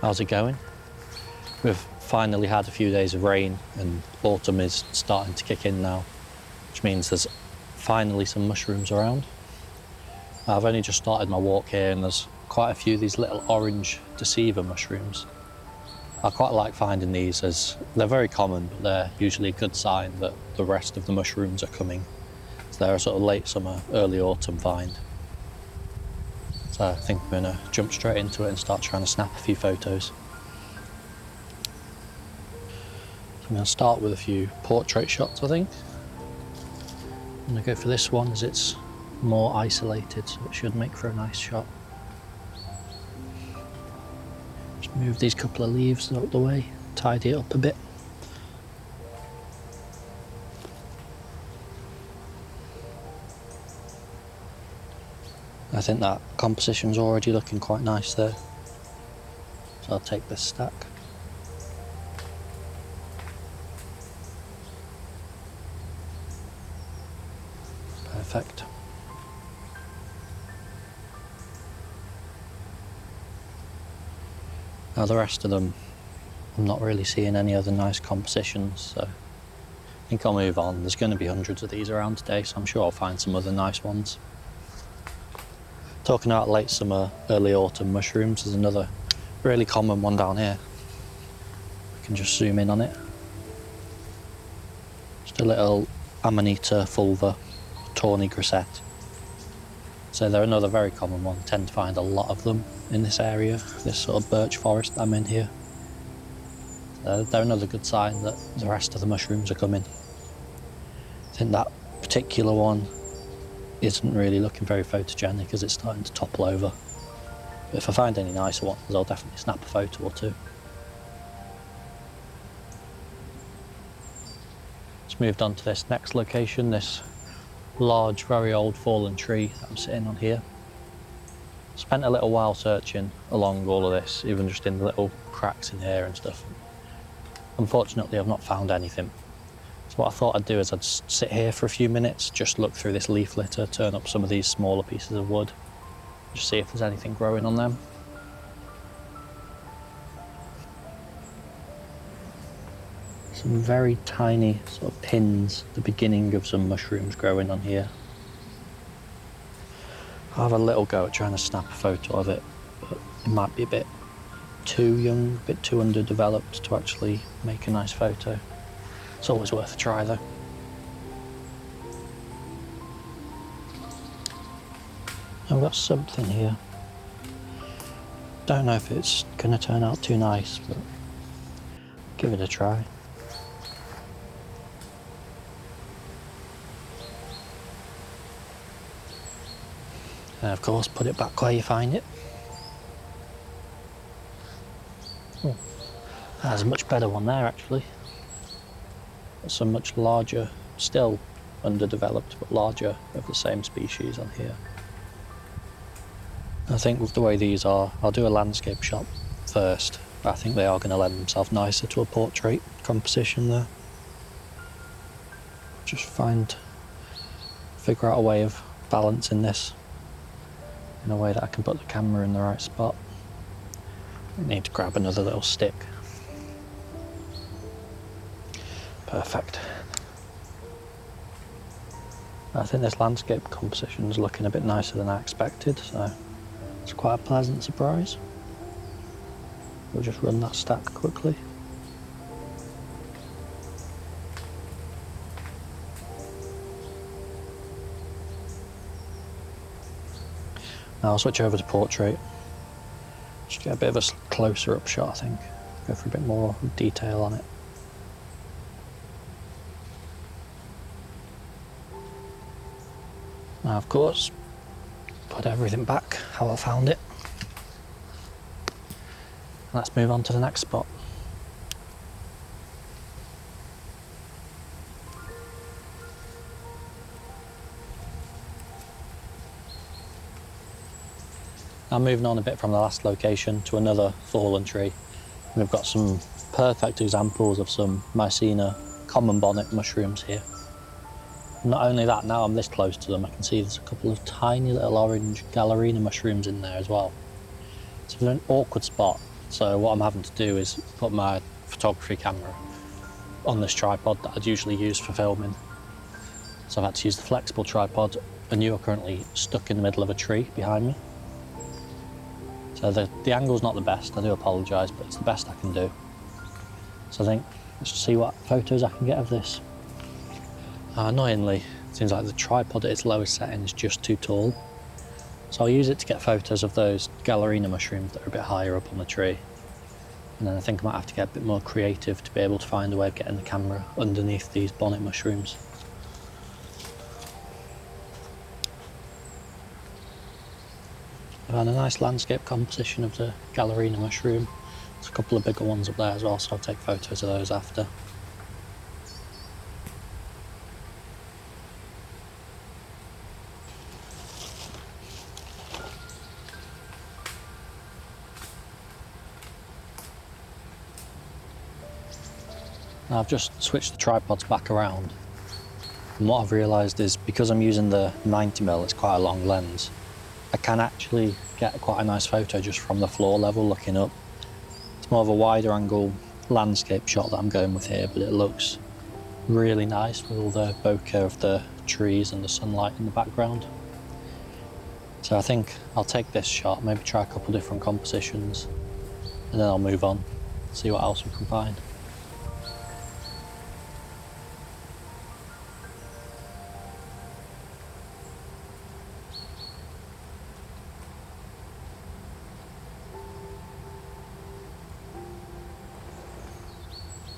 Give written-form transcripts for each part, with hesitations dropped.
How's it going? We've finally had a few days of rain and autumn is starting to kick in now, which means there's finally some mushrooms around. I've only just started my walk here and there's quite a few of these little orange Deceiver mushrooms. I quite like finding these as they're very common, but they're usually a good sign that the rest of the mushrooms are coming. So they're a sort of late summer, early autumn find. So I think I'm gonna jump straight into it and start trying to snap a few photos. I'm gonna start with a few portrait shots, I think. I'm gonna go for this one as it's more isolated, so it should make for a nice shot. Just move these couple of leaves out the way, tidy it up a bit. I think that composition's already looking quite nice there. So I'll take this stack. Perfect. Now the rest of them, I'm not really seeing any other nice compositions, so I think I'll move on. There's going to be hundreds of these around today, so I'm sure I'll find some other nice ones. Talking about late summer, early autumn mushrooms, there's another really common one down here. I can just zoom in on it. Just a little Amanita fulva, tawny grisette. So they're another very common one. I tend to find a lot of them in this area, this sort of birch forest I'm in here. They're another good sign that the rest of the mushrooms are coming. I think that particular one isn't really looking very photogenic because it's starting to topple over. But if I find any nicer ones, I'll definitely snap a photo or two. Just moved on to this next location, this large, very old fallen tree that I'm sitting on here. Spent a little while searching along all of this, even just in the little cracks in here and stuff. Unfortunately, I've not found anything. So what I thought I'd do is I'd sit here for a few minutes, just look through this leaf litter, turn up some of these smaller pieces of wood, just see if there's anything growing on them. Some very tiny sort of pins, the beginning of some mushrooms growing on here. I'll have a little go at trying to snap a photo of it, but it might be a bit too young, a bit too underdeveloped to actually make a nice photo. It's always worth a try though. I've got something here. Don't know if it's going to turn out too nice, but give it a try. And of course, put it back where you find it. Oh, that's a much better one there actually. That's a much larger, still underdeveloped, but larger of the same species on here. I think with the way these are, I'll do a landscape shot first, but I think they are going to lend themselves nicer to a portrait composition there. Just figure out a way of balancing this in a way that I can put the camera in the right spot. I need to grab another little stick. Perfect. I think this landscape composition is looking a bit nicer than I expected, so it's quite a pleasant surprise. We'll just run that stack quickly. Now I'll switch over to portrait. Just get a bit of a closer up shot, I think. Go for a bit more detail on it. Now, of course, put everything back how I found it. Let's move on to the next spot. Now moving on a bit from the last location to another fallen tree. We've got some perfect examples of some Mycena common bonnet mushrooms here. Not only that, now I'm this close to them, I can see there's a couple of tiny little orange Galerina mushrooms in there as well. It's an awkward spot So what I'm having to do is put my photography camera on this tripod that I'd usually use for filming. So I've had to use the flexible tripod, and you are currently stuck in the middle of a tree behind me. So the angle's not the best, I do apologise, but it's the best I can do. So I think, let's see what photos I can get of this. Annoyingly, it seems like the tripod at its lowest setting is just too tall. So I'll use it to get photos of those Galerina mushrooms that are a bit higher up on the tree. And then I think I might have to get a bit more creative to be able to find a way of getting the camera underneath these bonnet mushrooms. I've had a nice landscape composition of the Galerina mushroom. There's a couple of bigger ones up there as well, so I'll take photos of those after. Now I've just switched the tripods back around, and what I've realised is because I'm using the 90mm, it's quite a long lens, I can actually get quite a nice photo just from the floor level looking up. It's more of a wider angle landscape shot that I'm going with here, but it looks really nice with all the bokeh of the trees and the sunlight in the background. So I think I'll take this shot, maybe try a couple different compositions, and then I'll move on, see what else we can find.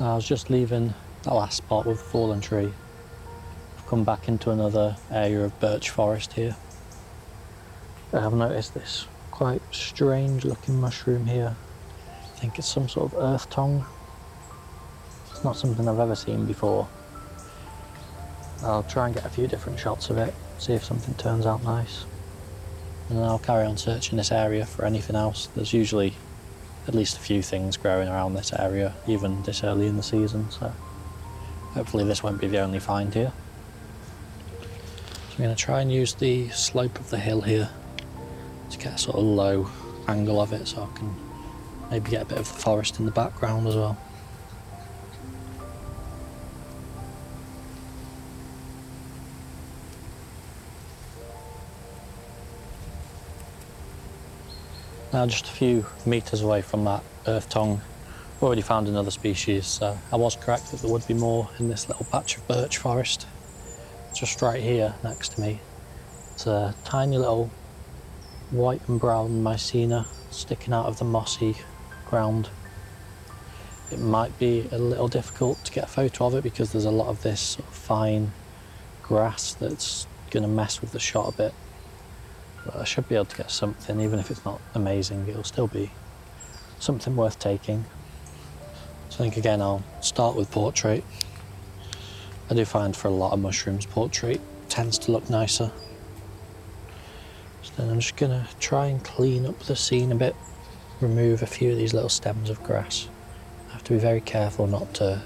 I was just leaving that last spot with the fallen tree. I've come back into another area of birch forest here. I've noticed this quite strange looking mushroom here. I think it's some sort of earth tongue. It's not something I've ever seen before. I'll try and get a few different shots of it, see if something turns out nice. And then I'll carry on searching this area for anything else. There's usually at least a few things growing around this area, even this early in the season, so hopefully this won't be the only find here. So I'm going to try and use the slope of the hill here to get a sort of low angle of it, so I can maybe get a bit of the forest in the background as well. Now just a few metres away from that earth tongue, I've already found another species, so I was correct that there would be more in this little patch of birch forest. Just right here next to me, it's a tiny little white and brown Mycena sticking out of the mossy ground. It might be a little difficult to get a photo of it because there's a lot of this sort of fine grass that's going to mess with the shot a bit. But I should be able to get something, even if it's not amazing, it'll still be something worth taking. So I think again I'll start with portrait. I do find for a lot of mushrooms portrait tends to look nicer. So then I'm just going to try and clean up the scene a bit, remove a few of these little stems of grass. I have to be very careful not to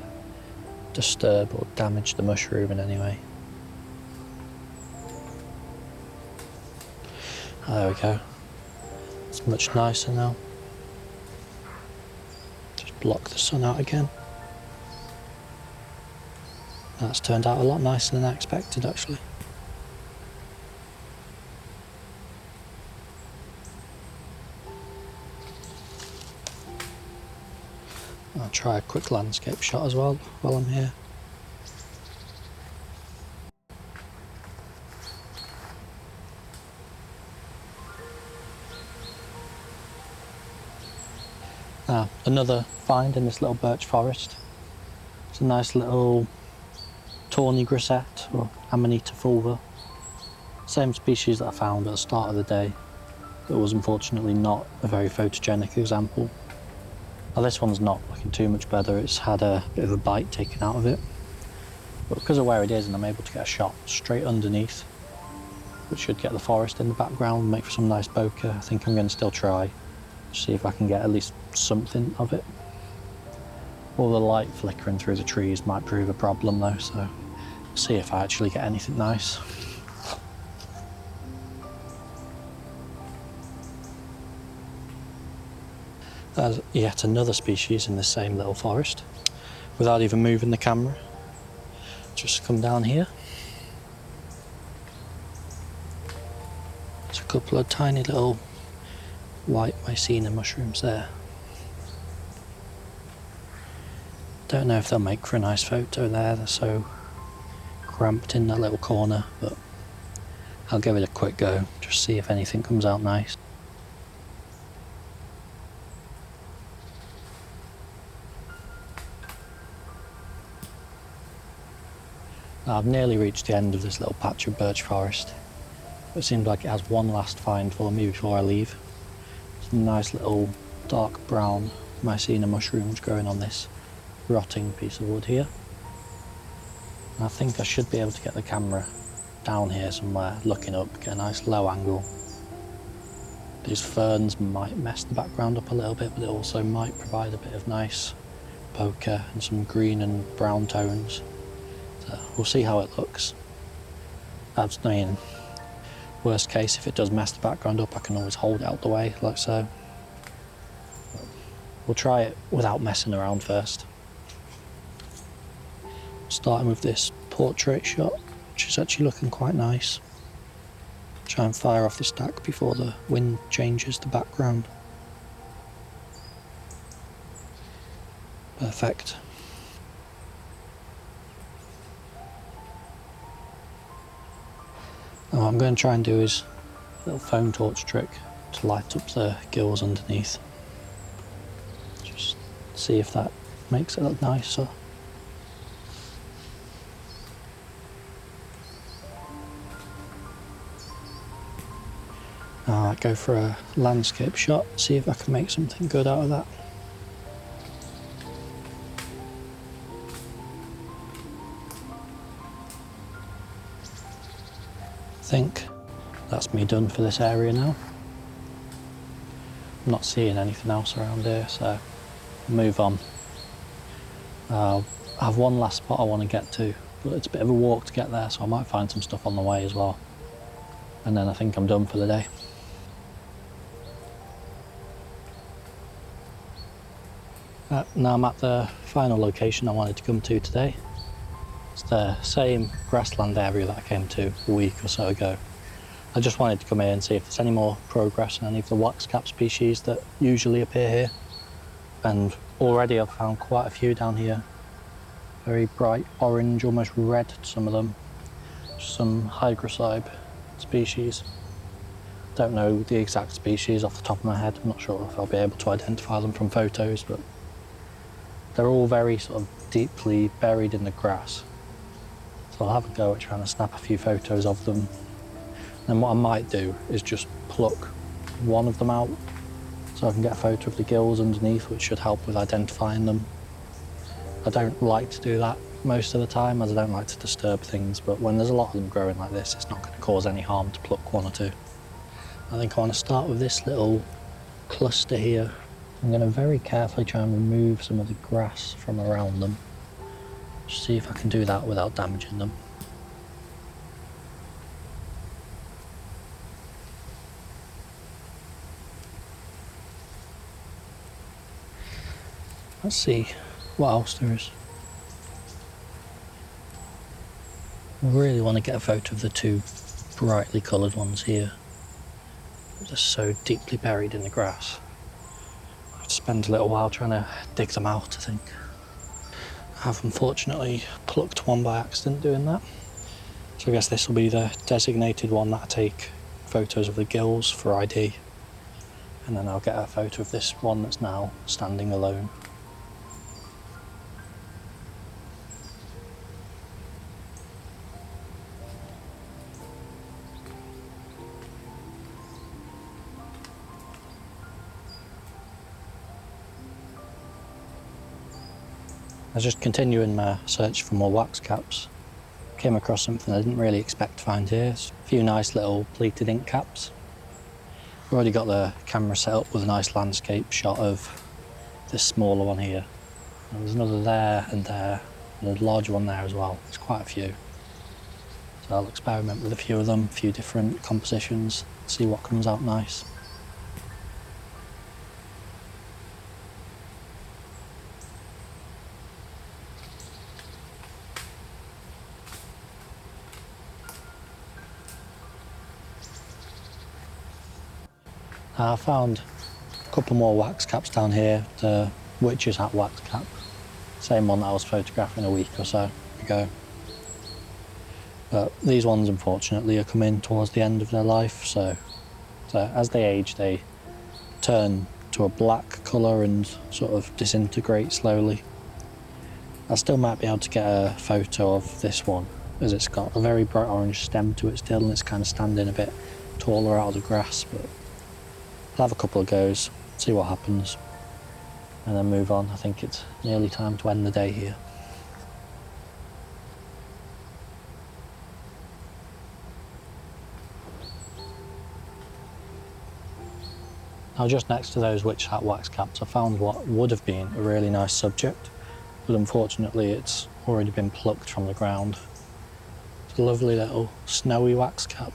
disturb or damage the mushroom in any way. There we go. It's much nicer now. Just block the sun out again. That's turned out a lot nicer than I expected, actually. I'll try a quick landscape shot as well while I'm here. Now, another find in this little birch forest. It's a nice little tawny grisette, or Amanita fulva. Same species that I found at the start of the day. It was unfortunately not a very photogenic example. Now this one's not looking too much better, it's had a bit of a bite taken out of it. But because of where it is and I'm able to get a shot straight underneath, which should get the forest in the background and make for some nice bokeh, I think I'm going to still try. See if I can get at least something of it. All the light flickering through the trees might prove a problem though, so see if I actually get anything nice. There's yet another species in the same little forest. Without even moving the camera, just come down here. There's a couple of tiny little white Mycena mushrooms there. Don't know if they'll make for a nice photo there, they're so cramped in that little corner, but I'll give it a quick go, just see if anything comes out nice. Now, I've nearly reached the end of this little patch of birch forest. It seems like it has one last find for me before I leave. Some nice little dark brown Mycena mushrooms growing on this rotting piece of wood here. And I think I should be able to get the camera down here somewhere, looking up, get a nice low angle. These ferns might mess the background up a little bit, but it also might provide a bit of nice bokeh and some green and brown tones. So we'll see how it looks. I mean, worst case, if it does mess the background up, I can always hold it out the way, like so. We'll try it without messing around first. Starting with this portrait shot, which is actually looking quite nice. Try and fire off the stack before the wind changes the background. Perfect. Now what I'm going to try and do is a little phone torch trick to light up the gills underneath. Just see if that makes it look nicer. Now I might go for a landscape shot, see if I can make something good out of that. I think that's me done for this area now. I'm not seeing anything else around here, so I'll move on. I have one last spot I want to get to, but it's a bit of a walk to get there, so I might find some stuff on the way as well. And then I think I'm done for the day. Now I'm at the final location I wanted to come to today. It's the same grassland area that I came to a week or so ago. I just wanted to come here and see if there's any more progress in any of the waxcap species that usually appear here. And already I've found quite a few down here. Very bright orange, almost red, some of them. Some Hygrocybe species. Don't know the exact species off the top of my head. I'm not sure if I'll be able to identify them from photos, but they're all very sort of deeply buried in the grass. So I'll have a go at trying to snap a few photos of them. And what I might do is just pluck one of them out so I can get a photo of the gills underneath, which should help with identifying them. I don't like to do that most of the time, as I don't like to disturb things, but when there's a lot of them growing like this, it's not going to cause any harm to pluck one or two. I think I want to start with this little cluster here. I'm going to very carefully try and remove some of the grass from around them. Just see if I can do that without damaging them. Let's see what else there is. I really want to get a photo of the two brightly coloured ones here. They're so deeply buried in the grass. I have to spend a little while trying to dig them out, I think. I have unfortunately plucked one by accident doing that. So I guess this will be the designated one that I take photos of the gills for ID. And then I'll get a photo of this one that's now standing alone. I was just continuing my search for more wax caps. Came across something I didn't really expect to find here. A few nice little pleated ink caps. I've already got the camera set up with a nice landscape shot of this smaller one here. And there's another there, and a larger one there as well. There's quite a few. So I'll experiment with a few of them, a few different compositions, see what comes out nice. I found a couple more wax caps down here, the Witch's Hat Waxcap, same one that I was photographing a week or so ago. But these ones, unfortunately, are coming towards the end of their life, so as they age, they turn to a black colour and sort of disintegrate slowly. I still might be able to get a photo of this one, as it's got a very bright orange stem to it still, and it's kind of standing a bit taller out of the grass, but I'll have a couple of goes, see what happens, and then move on. I think it's nearly time to end the day here. Now, just next to those Witch Hat Wax Caps, I found what would have been a really nice subject, but unfortunately it's already been plucked from the ground. It's a lovely little snowy wax cap.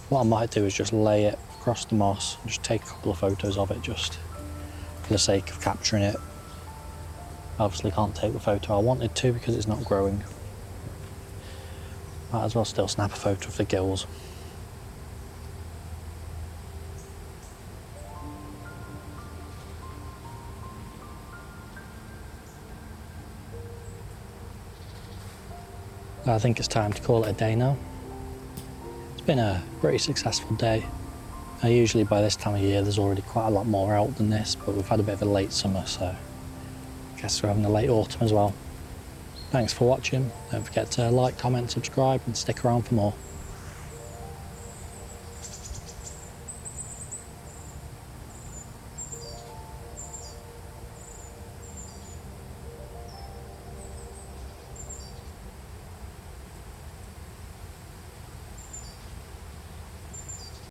What I might do is just lay it across the moss and just take a couple of photos of it, just for the sake of capturing it. I obviously can't take the photo I wanted to because it's not growing. Might as well still snap a photo of the gills. I think it's time to call it a day now. It's been a pretty successful day. Usually by this time of year there's already quite a lot more out than this, but we've had a bit of a late summer, so I guess we're having a late autumn as well. Thanks for watching. Don't forget to like, comment, subscribe and stick around for more.